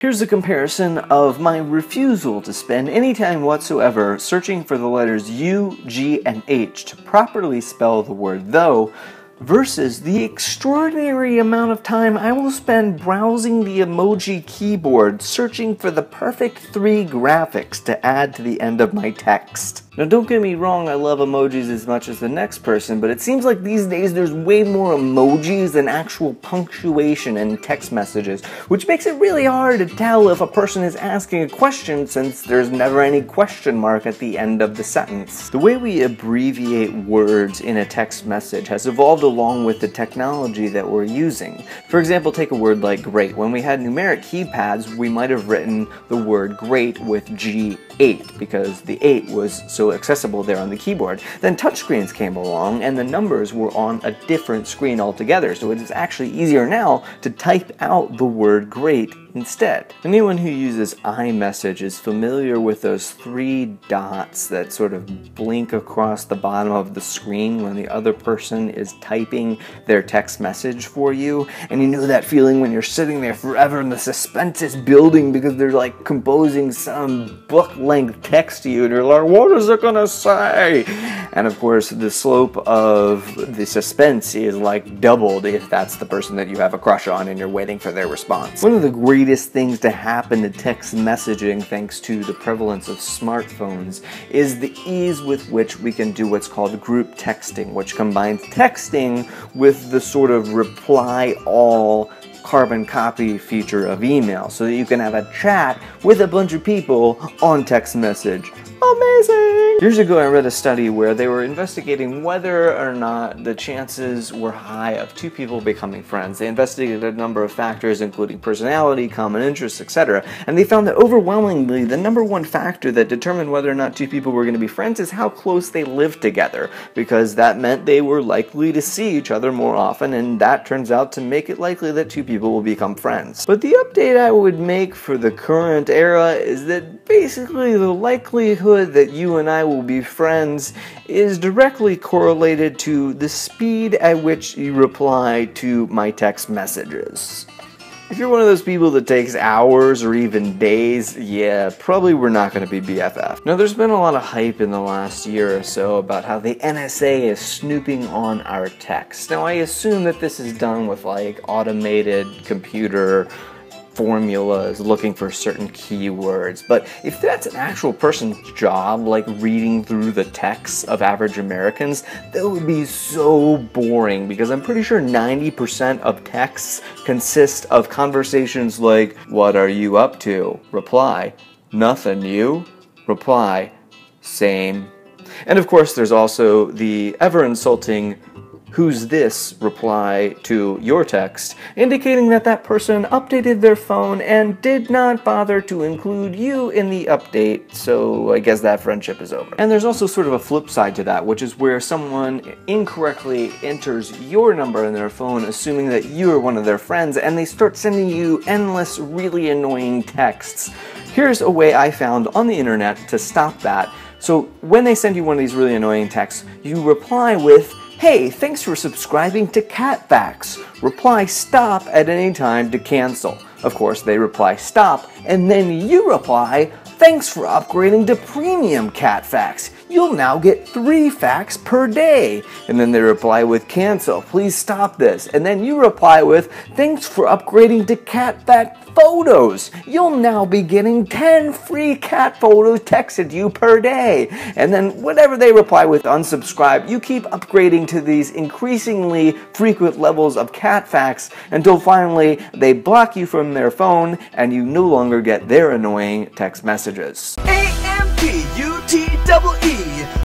Here's a comparison of my refusal to spend any time whatsoever searching for the letters U, G, and H to properly spell the word though, versus the extraordinary amount of time I will spend browsing the emoji keyboard searching for the perfect 3 graphics to add to the end of my text. Now don't get me wrong, I love emojis as much as the next person, but it seems like these days there's way more emojis than actual punctuation in text messages, which makes it really hard to tell if a person is asking a question since there's never any question mark at the end of the sentence. The way we abbreviate words in a text message has evolved along with the technology that we're using. For example, take a word like great. When we had numeric keypads, we might have written the word great with G8 because the 8 was so accessible there on the keyboard. Then touchscreens came along and the numbers were on a different screen altogether, so it is actually easier now to type out the word great instead. Anyone who uses iMessage is familiar with those 3 dots that sort of blink across the bottom of the screen when the other person is typing their text message for you. And you know that feeling when you're sitting there forever and the suspense is building because they're like composing some book-length text to you and you're like, what is it gonna say? And of course the slope of the suspense is like doubled if that's the person that you have a crush on and you're waiting for their response. One of the greatest things to happen to text messaging, thanks to the prevalence of smartphones, is the ease with which we can do what's called group texting, which combines texting with the sort of reply all carbon copy feature of email, so that you can have a chat with a bunch of people on text message. Amazing! Years ago I read a study where they were investigating whether or not the chances were high of 2 people becoming friends. They investigated a number of factors including personality, common interests, etc. And they found that overwhelmingly the number 1 factor that determined whether or not 2 people were going to be friends is how close they lived together, because that meant they were likely to see each other more often, and that turns out to make it likely that 2 people will become friends. But the update I would make for the current era is that basically the likelihood that you and I will be friends is directly correlated to the speed at which you reply to my text messages. If you're one of those people that takes hours or even days, yeah, probably we're not going to be BFF. Now, there's been a lot of hype in the last year or so about how the NSA is snooping on our texts. Now, I assume that this is done with like automated computer formulas looking for certain keywords, but if that's an actual person's job, like reading through the texts of average Americans, that would be so boring, because I'm pretty sure 90% of texts consist of conversations like, what are you up to? Reply, nothing, you? Reply, same. And of course there's also the ever-insulting who's this reply to your text, indicating that that person updated their phone and did not bother to include you in the update, so I guess that friendship is over. And there's also sort of a flip side to that, which is where someone incorrectly enters your number in their phone, assuming that you are one of their friends, and they start sending you endless, really annoying texts. Here's a way I found on the internet to stop that. So when they send you one of these really annoying texts, you reply with, hey, thanks for subscribing to Cat Facts. Reply stop at any time to cancel. Of course, they reply stop, and then you reply, thanks for upgrading to Premium Cat Facts. You'll now get 3 facts per day. And then they reply with cancel. Please stop this. And then you reply with, thanks for upgrading to Cat Fact Photos. You'll now be getting 10 free cat photos texted to you per day. And then whatever they reply with unsubscribe, you keep upgrading to these increasingly frequent levels of cat facts until finally they block you from their phone and you no longer get their annoying text messages. AMPUTEE